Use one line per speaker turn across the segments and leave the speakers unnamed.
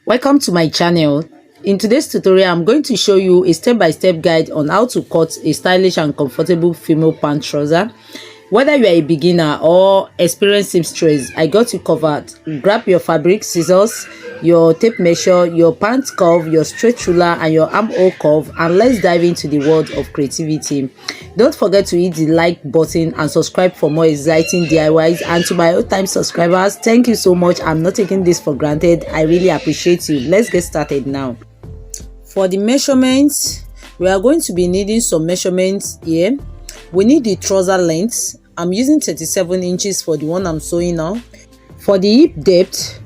Welcome to my channel. In today's tutorial, I'm going to show you a step-by-step guide on how to cut a stylish and comfortable female pant trouser. Whether you are a beginner or experienced seamstress, I got you covered. Grab your fabric, scissors, your tape measure, your pant curve, your straight ruler and your armhole curve, and let's dive into the world of creativity. Don't forget to hit the like button and subscribe for more exciting DIYs. And to my old-time subscribers, thank you so much. I'm not taking this for granted. I really appreciate you. Let's get started now. For the measurements, we are going to be needing some measurements here. We need the trouser length. I'm using 37 inches for the one I'm sewing now. For the hip depth,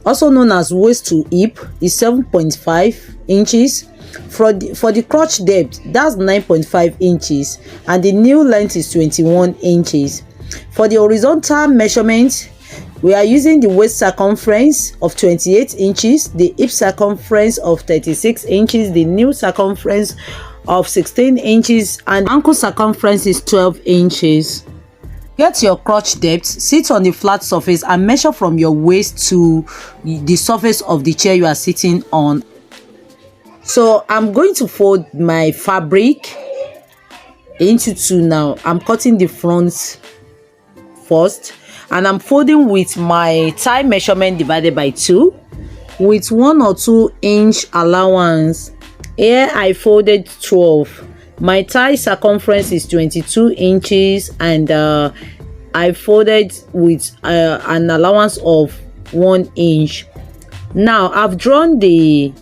also known as waist to hip, is 7.5 inches. For the crotch depth, that's 9.5 inches, and the new length is 21 inches. For the horizontal measurement, we are using the waist circumference of 28 inches, the hip circumference of 36 inches, the new circumference of 16 inches, and ankle circumference is 12 inches. Get your crotch depth, sit on the flat surface and measure from your waist to the surface of the chair you are sitting on. So I'm going to fold my fabric into two now. I'm cutting the front first, and I'm folding with my thigh measurement divided by 2 with 1 or 2 inch allowance. Here I folded 12. My thigh circumference is 22 inches, and I folded with an allowance of 1 inch. Now I've drawn the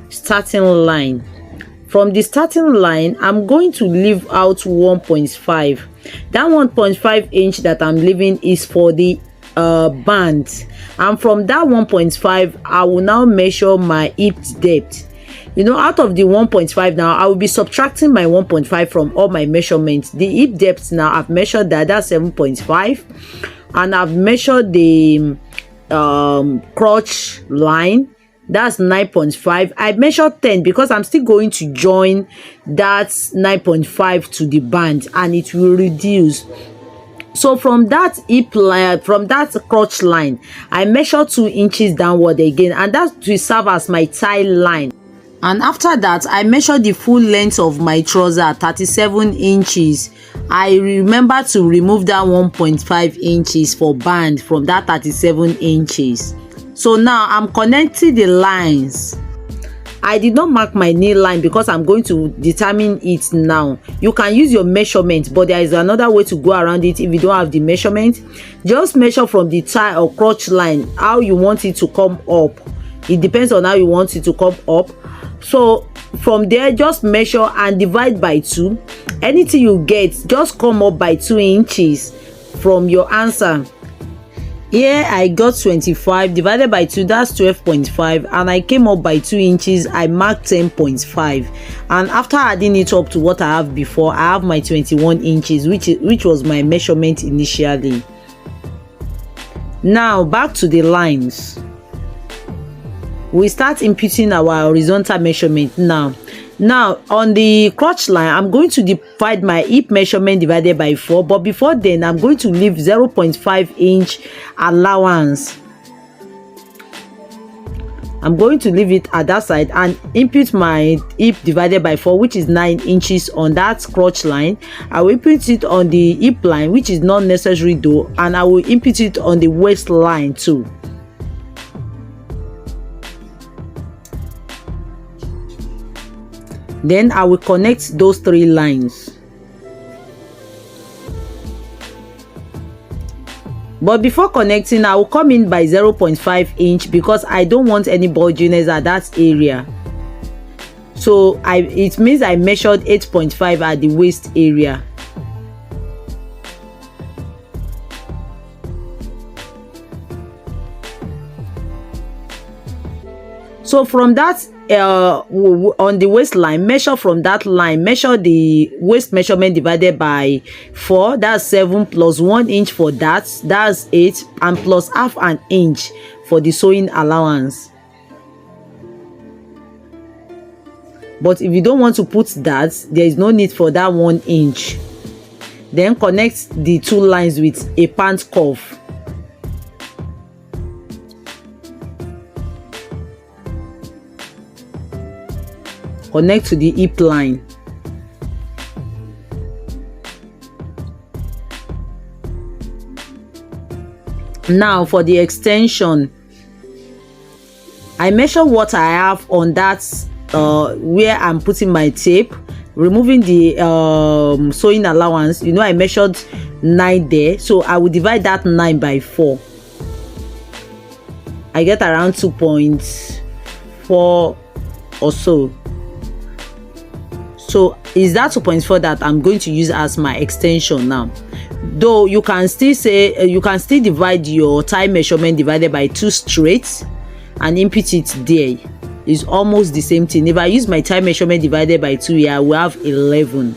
starting line. From the starting line, I'm going to leave out 1.5. That 1.5 inch that I'm leaving is for the band, and from that 1.5 I will now measure my hip depth. Out of the 1.5 now, I will be subtracting my 1.5 from all my measurements. The hip depth now, I've measured that's 7.5, and I've measured the crotch line, that's 9.5. I measured 10 because I'm still going to join that 9.5 to the band, and it will reduce. So from that hip line, from that crotch line, I measure 2 inches downward again, and that will serve as my thigh line. And after that, I measure the full length of my trouser, 37 inches. I remember to remove that 1.5 inches for band from that 37 inches. So now I'm connecting the lines. I did not mark my knee line because I'm going to determine it now. You can use your measurement, but there is another way to go around it. If you don't have the measurement, just measure from the thigh or crotch line how you want it to come up. It depends on how you want it to come up. So from there, just measure and divide by 2. Anything you get, just come up by 2 inches from your answer. Here I got 25 divided by 2, that's 12.5, and I came up by 2 inches. I marked 10.5, and after adding it up to what I have before, I have my 21 inches, which was my measurement initially. Now back to the lines. We start imputing our horizontal measurement now. On the crotch line, I'm going to divide my hip measurement divided by 4, but before then I'm going to leave 0.5 inch allowance. I'm going to leave it at that side and impute my hip divided by 4, which is 9 inches on that crotch line. I will impute it on the hip line, which is not necessary though, and I will impute it on the waist line too. Then I will connect those 3 lines. But before connecting, I will come in by 0.5 inch because I don't want any bulginess at that area. So it means I measured 8.5 at the waist area. So from that, on the waistline, measure from that line, measure the waist measurement divided by 4, that's 7, plus 1 inch for that's 8, and plus half an inch for the sewing allowance. But if you don't want to put that, there is no need for that 1 inch. Then connect the 2 lines with a pant curve. connect to the hip line. Now for the extension, I measure what I have on that where I'm putting my tape, removing the sewing allowance. You know, I measured 9 there, so I will divide that 9 by 4. I get around 2.4 or so. So is that 2.4 that I'm going to use as my extension now? Though you can still say you can still divide your tie measurement divided by 2 straight and input it there. It's almost the same thing. If I use my tie measurement divided by 2 here, I will have 11.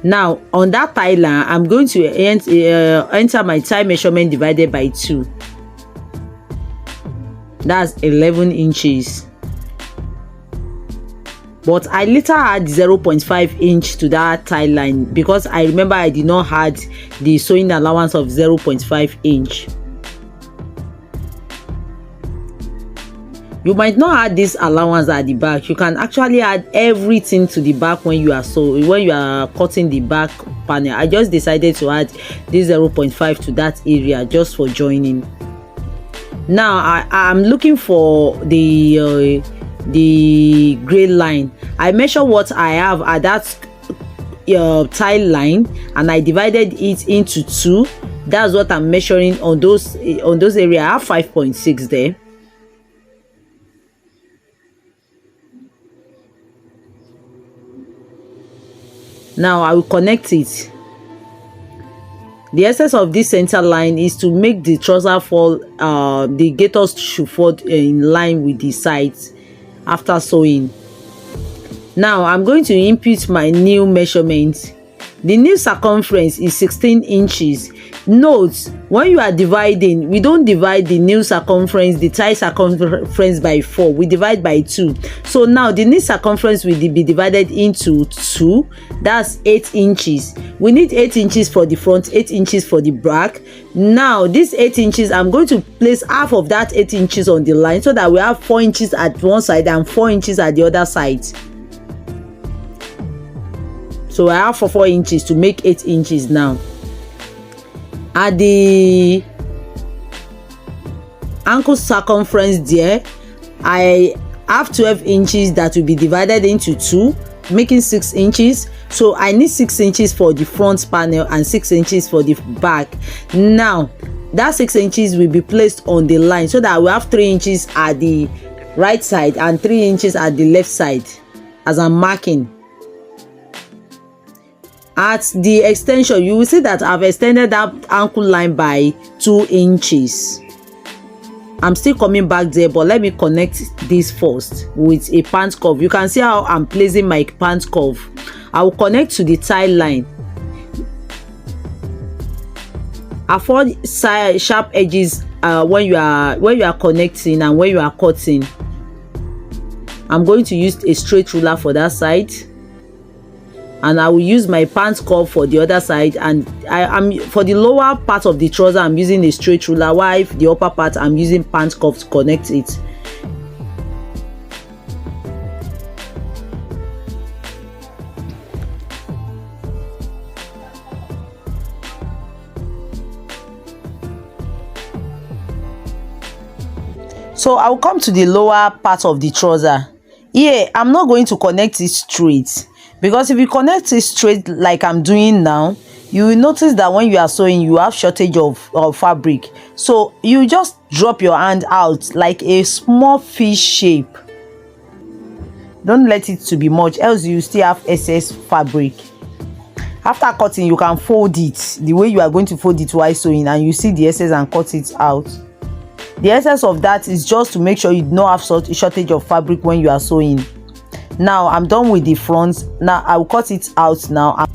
Now on that tie line, I'm going to enter my tie measurement divided by 2. That's 11 inches. But I later add 0.5 inch to that tie line because I remember I did not add the sewing allowance of 0.5 inch. You might not add this allowance at the back. You can actually add everything to the back when you are cutting the back panel. I just decided to add this 0.5 to that area just for joining. Now I'm looking for the gray line. I measure what I have at that tie line and I divided it into 2. That's what I'm measuring on those areas. I have 5.6 there. Now I will connect it. The essence of this center line is to make the trouser fall, the gaiters should fall in line with the sides after sewing. Now I'm going to input my new measurement. The new circumference is 16 inches. Note, when you are dividing, we don't divide the new circumference, the tie circumference by 4. We divide by 2. So now the new circumference will be divided into 2. That's 8 inches. We need 8 inches for the front, 8 inches for the back. Now this 8 inches, I'm going to place half of that 8 inches on the line so that we have 4 inches at one side and 4 inches at the other side. So I have 4 inches to make 8 inches now. At the ankle circumference there, I have 12 inches that will be divided into 2, making 6 inches. So I need 6 inches for the front panel and 6 inches for the back. Now that 6 inches will be placed on the line so that we have 3 inches at the right side and 3 inches at the left side as I'm marking. At the extension, you will see that I've extended that ankle line by 2 inches. I'm still coming back there, but let me connect this first with a pant curve. You can see how I'm placing my pant curve. I will connect to the tie line. Avoid sharp edges when you are connecting and when you are cutting. I'm going to use a straight ruler for that side. And I will use my pant curve for the other side, and I'm for the lower part of the trouser I'm using a straight ruler, while the upper part I'm using pant curve to connect it. So I'll come to the lower part of the trouser. Here I'm not going to connect it straight, because if you connect it straight like I'm doing now, you will notice that when you are sewing you have shortage of fabric. So you just drop your hand out like a small fish shape. Don't let it to be much, else you still have excess fabric. After cutting, you can fold it the way you are going to fold it while sewing, and you see the excess and cut it out. The essence of that is just to make sure you don't have shortage of fabric when you are sewing. Now I'm done with the front. Now I'll cut it out now.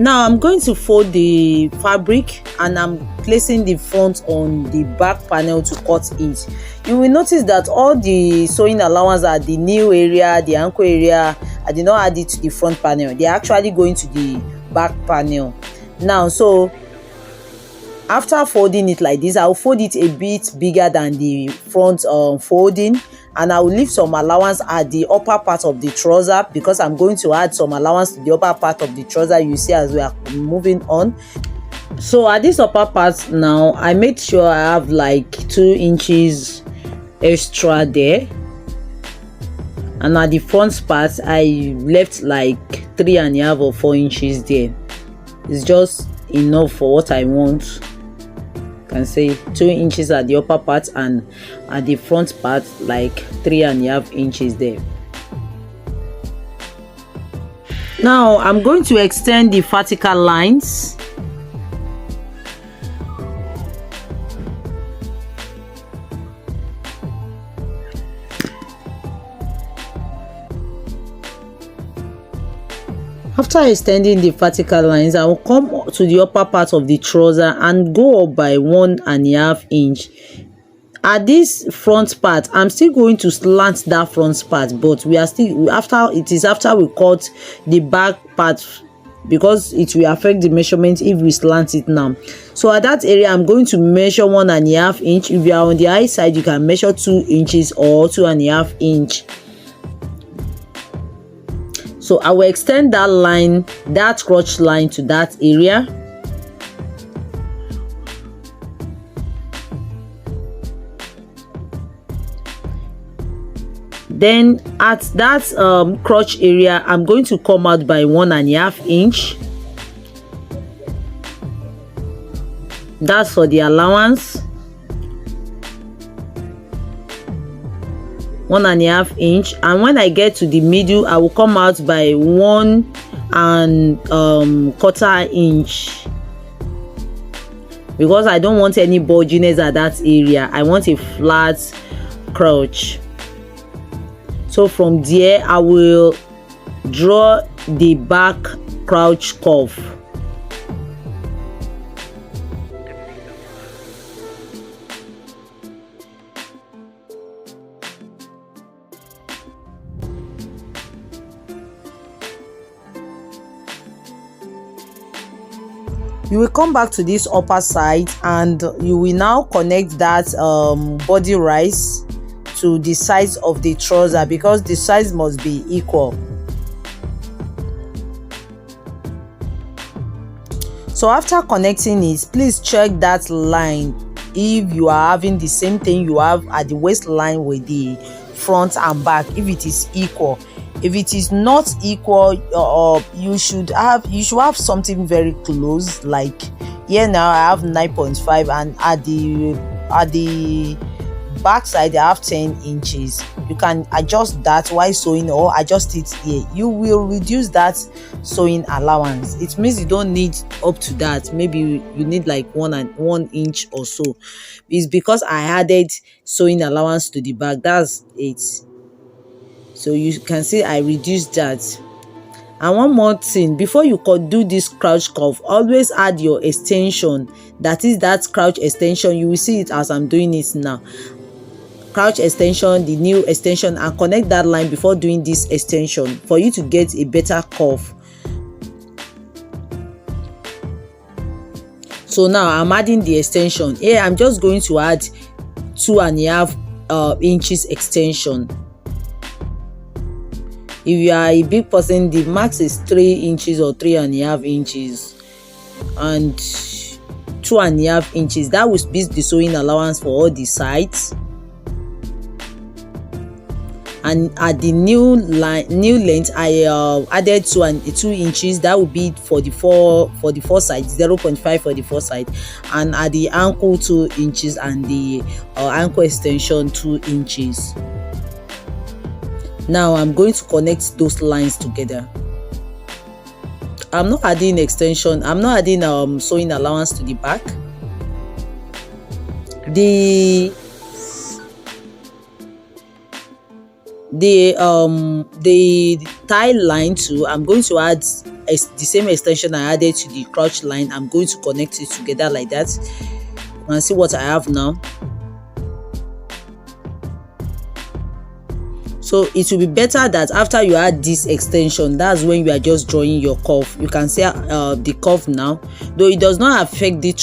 Now I'm going to fold the fabric and I'm placing the front on the back panel to cut it. You will notice that all the sewing allowance at the new area, the ankle area, I did not add it to the front panel. They are actually going to the back panel. Now, so after folding it like this, I'll fold it a bit bigger than the front folding, and I will leave some allowance at the upper part of the trouser because I'm going to add some allowance to the upper part of the trouser, you see, as we are moving on. So at this upper part now, I made sure I have like 2 inches extra there, and at the front part I left like 3.5 or 4 inches there. It's just enough for what I want. Can say 2 inches at the upper part, and at the front part like 3.5 inches there. Now I'm going to extend the vertical lines. After extending the vertical lines, I will come to the upper part of the trouser and go up by 1.5 inch. At this front part, I'm still going to slant that front part, but we are still after we cut the back part, because it will affect the measurement if we slant it now. So at that area, I'm going to measure 1.5 inch. If you are on the high side, you can measure 2 inches or 2.5 inch. So I will extend that line, that crotch line, to that area. Then at that crotch area, I'm going to come out by 1.5 inch. That's for the allowance. 1.5 inch, and when I get to the middle, I will come out by 1.25 inch, because I don't want any bulginess at that area. I want a flat crotch. So from there, I will draw the back crouch curve. You will come back to this upper side and you will now connect that body rise to the size of the trouser, because the size must be equal. So after connecting it, please check that line if you are having the same thing you have at the waistline with the front and back, if it is equal. If it is not equal, you should have something very close. Like here now I have 9.5, and at the back side I have 10 inches. You can adjust that while sewing, or adjust it here. You will reduce that sewing allowance. It means you don't need up to that. Maybe you need like 1 inch or so. It's because I added sewing allowance to the back. That's it. So you can see I reduced that. And one more thing, before you could do this crouch curve, always add your extension. That is that crouch extension. You will see it as I'm doing it now. Crouch extension, the new extension, and connect that line before doing this extension for you to get a better curve. So now I'm adding the extension. Here I'm just going to add 2.5 inches extension. If you are a big person, the max is 3 inches or 3.5 inches, and 2.5 inches. That will be the sewing allowance for all the sides. And at the new length, I added 2 inches. That will be for the four sides, 0.5 for the 4 side, and at the ankle 2 inches, and the ankle extension 2 inches. Now I'm going to connect those lines together. I'm not adding extension. I'm not adding sewing allowance to the back. The the tie line too, I'm going to add the same extension I added to the crotch line. I'm going to connect it together like that. You can see what I have now. So it will be better that after you add this extension, that's when you are just drawing your curve. You can see the curve now, though it does not affect this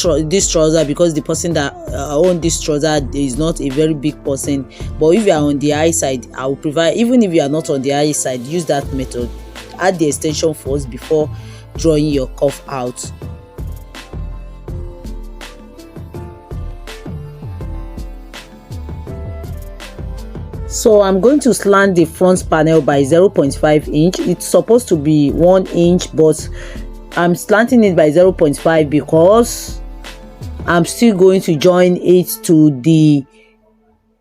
trouser, because the person that owns this trouser is not a very big person. But if you are on the high side, I will provide, even if you are not on the high side, use that method. Add the extension first before drawing your curve out. So I'm going to slant the front panel by 0.5 inch. It's supposed to be 1 inch, but I'm slanting it by 0.5 because I'm still going to join it to the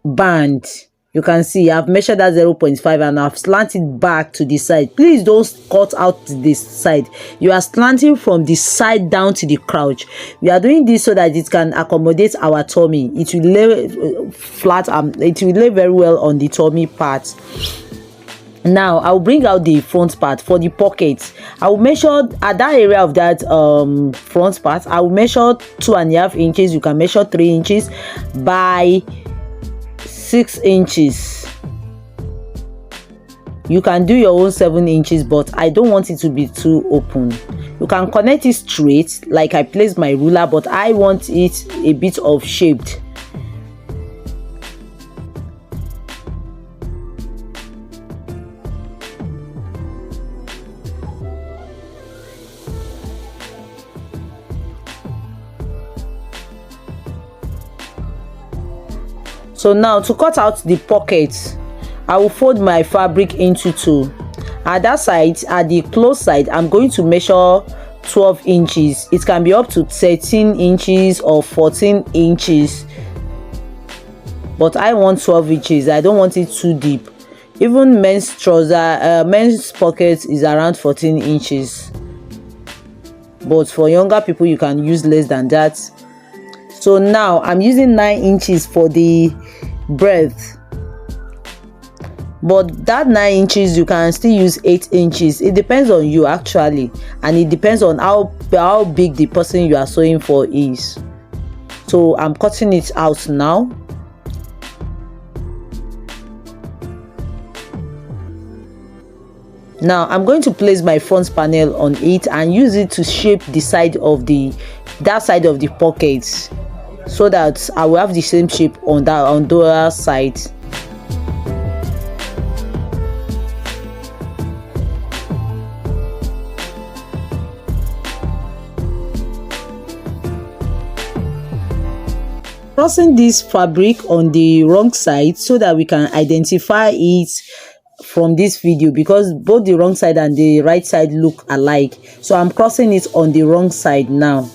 band. You can see I've measured that 0.5 and I've slanted back to the side. Please don't cut out this side. You are slanting from the side down to the crotch. We are doing this so that it can accommodate our tummy. It will lay flat and it will lay very well on the tummy part. Now I'll bring out the front part. For the pockets, I will measure at that area of that front part. I will measure 2.5 inches. You can measure 3 inches by 6 inches. You can do your own 7 inches, but I don't want it to be too open. You can connect it straight like I placed my ruler, but I want it a bit of shaped. So now to cut out the pockets, I will fold my fabric into 2. At that side, at the close side, I'm going to measure 12 inches. It can be up to 13 inches or 14 inches. But I want 12 inches. I don't want it too deep. Even men's trouser, men's pocket is around 14 inches. But for younger people, you can use less than that. So now I'm using 9 inches for the breadth, but that 9 inches you can still use 8 inches. It depends on you actually, and it depends on how big the person you are sewing for is. So I'm cutting it out now. Now I'm going to place my front panel on it and use it to shape the side of that side of the pockets, so that I will have the same shape on the other side. Crossing this fabric on the wrong side so that we can identify it from this video, because both the wrong side and the right side look alike. So I'm crossing it on the wrong side now.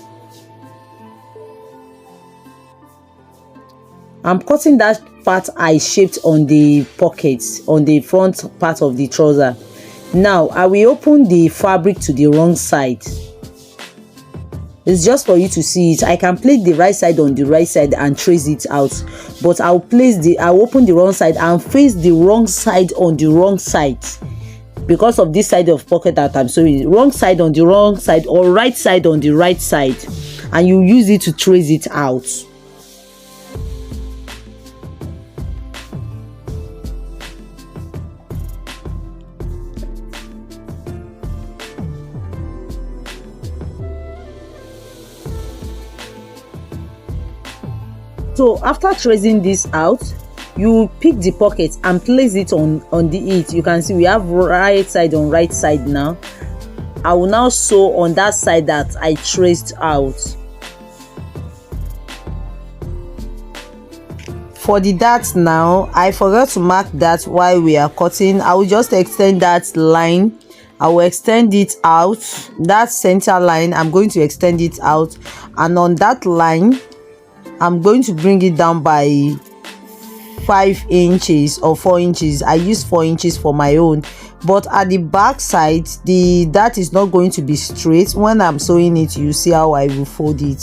I'm cutting that part I shaped on the pockets on the front part of the trouser. Now I will open the fabric to the wrong side. It's just for you to see it. I can place the right side on the right side and trace it out, but I'll open the wrong side and face the wrong side on the wrong side, because of this side of pocket that I'm sewing. Wrong side on the wrong side or right side on the right side, and you use it to trace it out. So after tracing this out, you pick the pocket and place it on it. You can see we have right side on right side now. I will now sew on that side that I traced out. For the dart now, I forgot to mark that while we are cutting. I will just extend that line. I will extend it out. That center line, I'm going to extend it out, and on that line I'm going to bring it down by 5 inches or 4 inches. I use 4 inches for my own, but at the back side that is not going to be straight. When I'm sewing it, you see how I will fold it.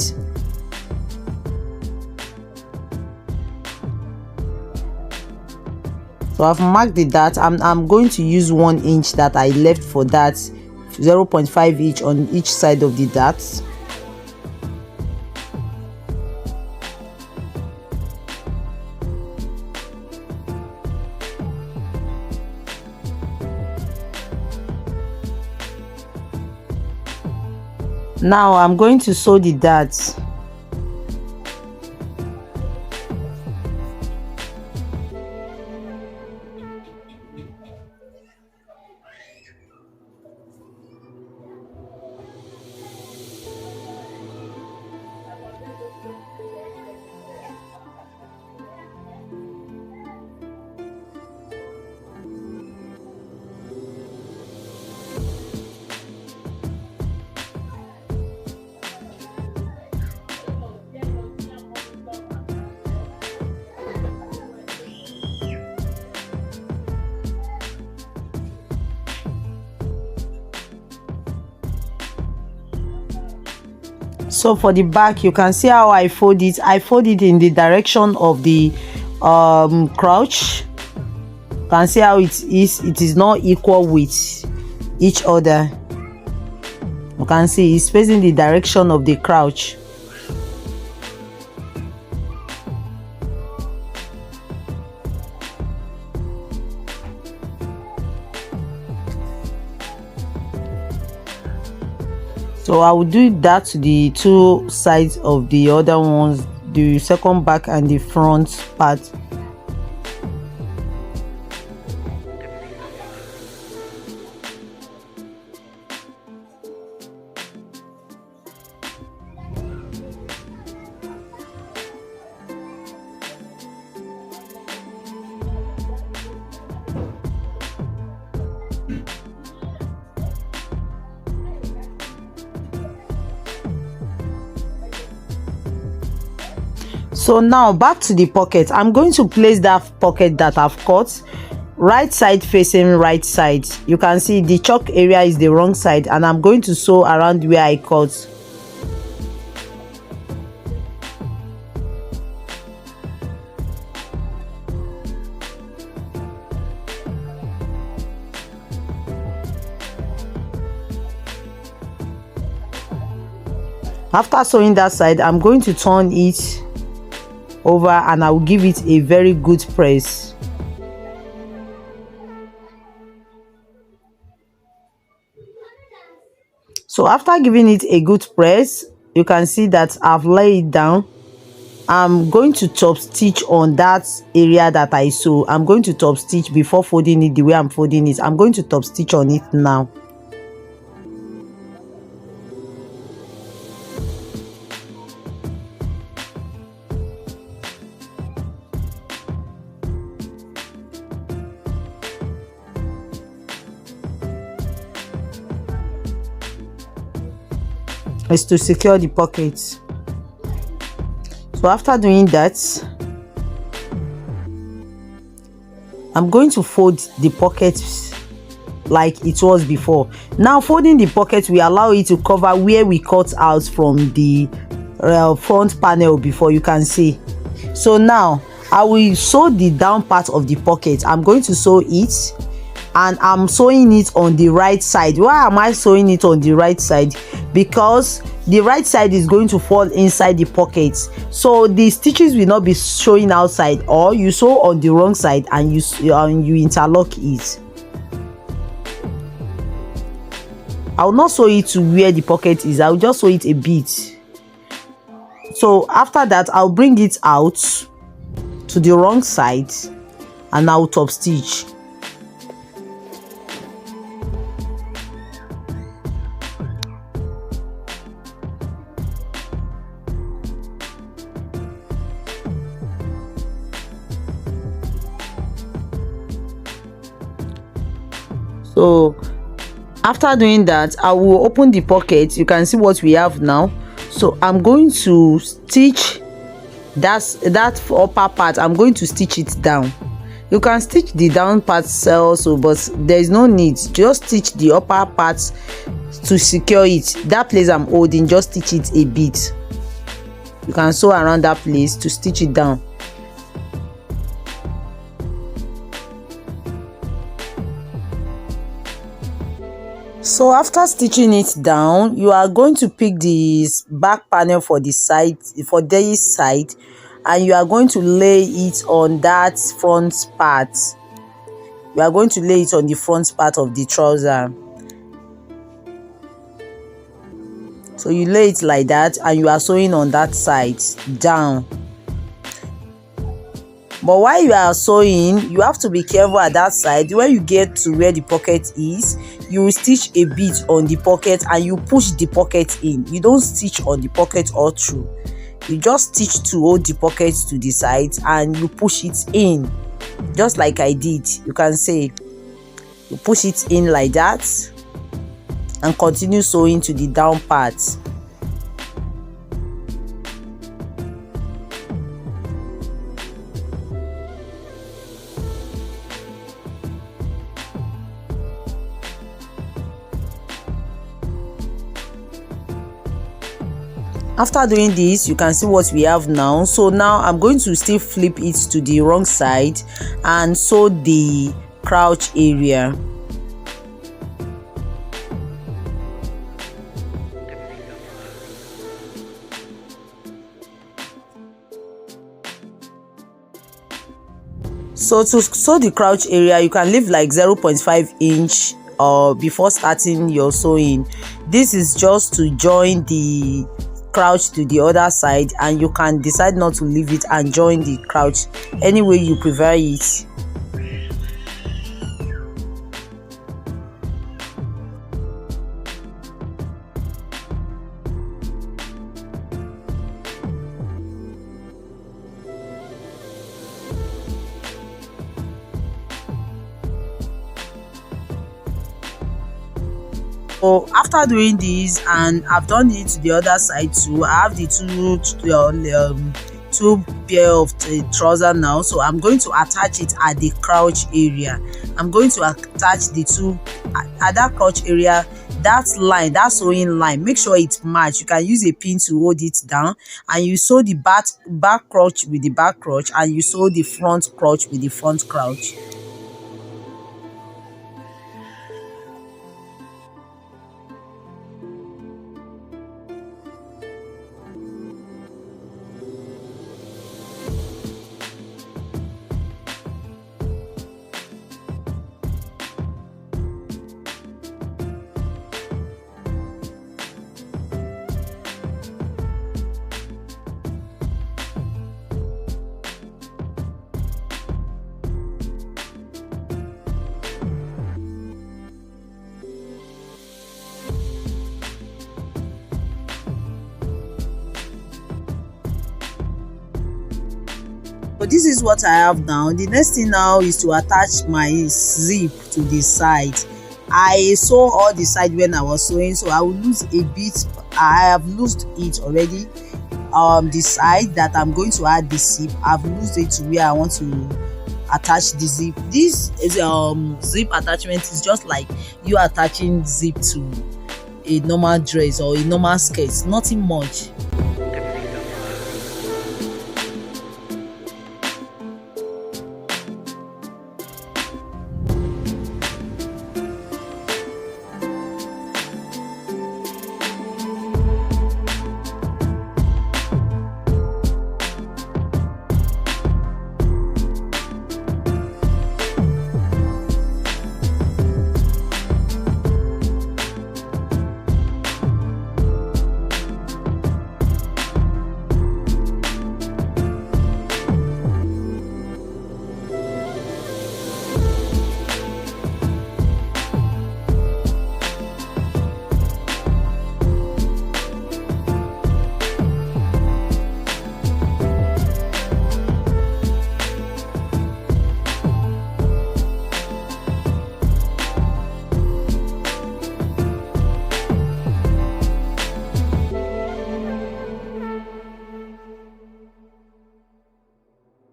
So So I've marked the dart. I'm going to use 1 inch that I left for that, 0.5 each on each side of the dart. Now I'm going to sew the darts. So for the back, you can see how I fold it. I fold it in the direction of the crouch. You can see how it is not equal with each other. You can see it's facing the direction of the crouch. So I will do that to the 2 sides of the other ones, the second back and the front part. So now back to the pocket. I'm going to place that pocket that I've cut right side facing right side. You can see the chalk area is the wrong side, and I'm going to sew around where I cut. After sewing that side, I'm going to turn it over and I will give it a very good press. So after giving it a good press, you can see that I've laid it down. I'm going to top stitch on that area that I sew. I'm going to top stitch before folding it the way I'm folding it. I'm going to top stitch on it now. Is to secure the pockets. So after doing that, I'm going to fold the pockets like it was before. Now folding the pocket will allow it to cover where we cut out from the front panel before, you can see. So now I will sew the down part of the pocket. I'm going to sew it, and I'm sewing it on the right side. Why am I sewing it on the right side? Because the right side is going to fall inside the pocket, so the stitches will not be showing outside, or you sew on the wrong side and you interlock it. I will not sew it to where the pocket is. I will just sew it a bit. So after that, I'll bring it out to the wrong side and I'll top stitch. So after doing that, I will open the pocket. You can see what we have now. So I'm going to stitch that upper part. I'm going to stitch it down. You can stitch the down part also, but there is no need. Just stitch the upper part to secure it. That place I'm holding, just stitch it a bit. You can sew around that place to stitch it down. So after stitching it down, you are going to pick the back panel for the side, for this side, and you are going to lay it on that front part. You are going to lay it on the front part of the trouser. So you lay it like that, and you are sewing on that side down. But while you are sewing, you have to be careful at that side. When you get to where the pocket is, you will stitch a bit on the pocket and you push the pocket in. You don't stitch on the pocket all through. You just stitch to hold the pocket to the side and you push it in, just like I did. You can say you push it in like that and continue sewing to the down part. After doing this, you can see what we have now. So now I'm going to still flip it to the wrong side and sew the crotch area. So to sew the crotch area, you can leave like 0.5 inch before starting your sewing. This is just to join the crotch to the other side, and you can decide not to leave it and join the crotch any way you prefer it. So after doing this, and I've done it to the other side too, I have the two pair of trouser now. So I'm going to attach it at the crotch area. I'm going to attach the two at that crotch area. That line, that sewing line, make sure it match. You can use a pin to hold it down, and you sew the back crotch with the back crotch, and you sew the front crotch with the front crotch. So this is what I have now. The next thing now is to attach my zip to the side. I sew all the side when I was sewing, so I will lose a bit. I have loosed it already. The side that I'm going to add the zip, I've loosed it to where I want to attach the zip. This is zip attachment is just like you attaching zip to a normal dress or a normal skirt, nothing much.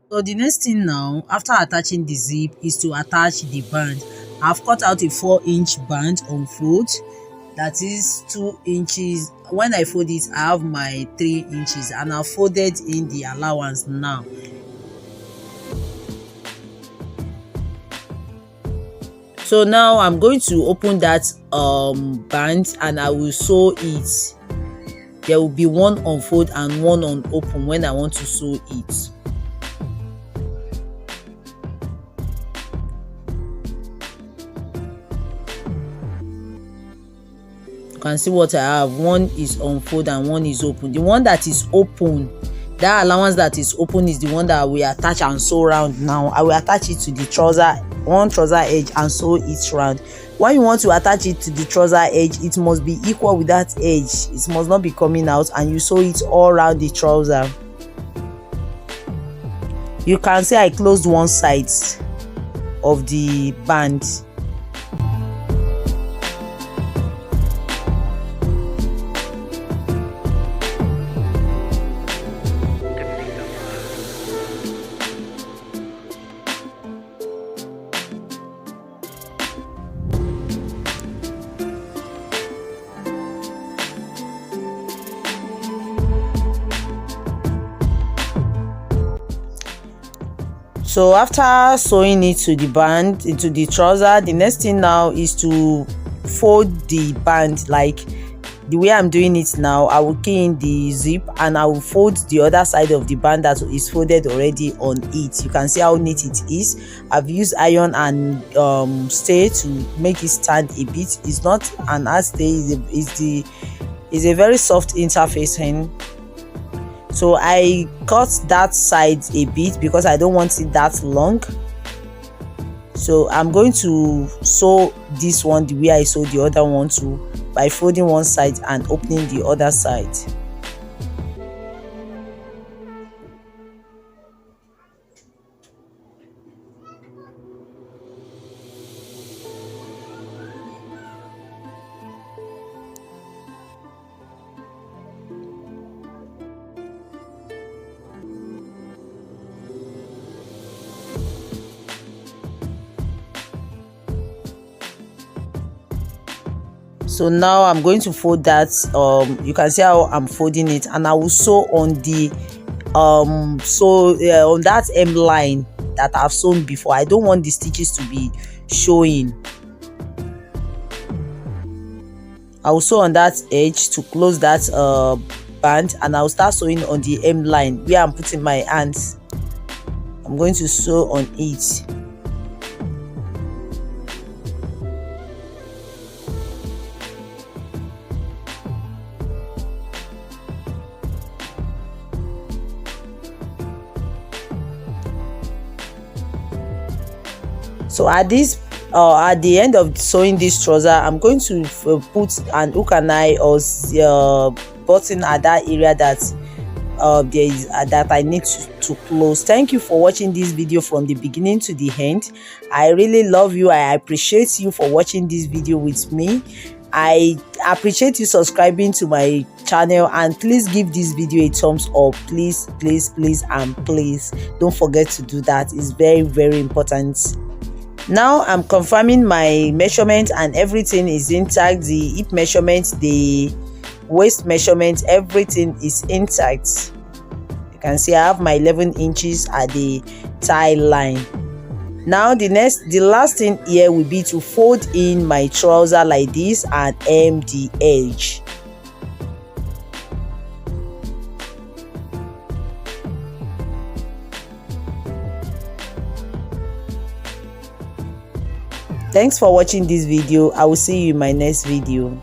So the next thing now, after attaching the zip, is to attach the band. I've cut out a 4-inch band on fold, that is 2 inches. When I fold it, I have my 3 inches, and I've folded in the allowance now. So now I'm going to open that band and I will sew it. There will be one unfold and one on open when I want to sew it. You can see what I have. One is unfold and one is open. The one that is open, that allowance that is open, is the one that we attach and sew round. Now I will attach it to the trouser, one trouser edge, and sew it round. When you want to attach it to the trouser edge, it must be equal with that edge. It must not be coming out, and you sew it all around the trouser. You can see I closed one side of the band. So after sewing it to the band, into the trouser, the next thing now is to fold the band. Like the way I'm doing it now, I will key in the zip and I will fold the other side of the band that is folded already on it. You can see how neat it is. I've used iron and stay to make it stand a bit. It's not an hard stay, it's a very soft interfacing. So I cut that side a bit because I don't want it that long. So I'm going to sew this one the way I sewed the other one too, by folding one side and opening the other side. So now I'm going to fold that. You can see how I'm folding it, and I will sew on the on that hem line that I've sewn before. I don't want the stitches to be showing. I will sew on that edge to close that band, and I'll start sewing on the hem line where I'm putting my hands. I'm going to sew on it. So at the end of sewing this trouser, I'm going to put an hook and eye or button at that area that there is that I need to close. Thank you for watching this video from the beginning to the end. I really love you. I appreciate you for watching this video with me. I appreciate you subscribing to my channel, and please give this video a thumbs up. Please and please don't forget to do that. It's very, very important. Now I'm confirming my measurement and everything is intact. The hip measurement, the waist measurement, everything is intact. You can see I have my 11 inches at the tie line. Now the last thing here will be to fold in my trouser like this and hem the edge. Thanks for watching this video. I will see you in my next video.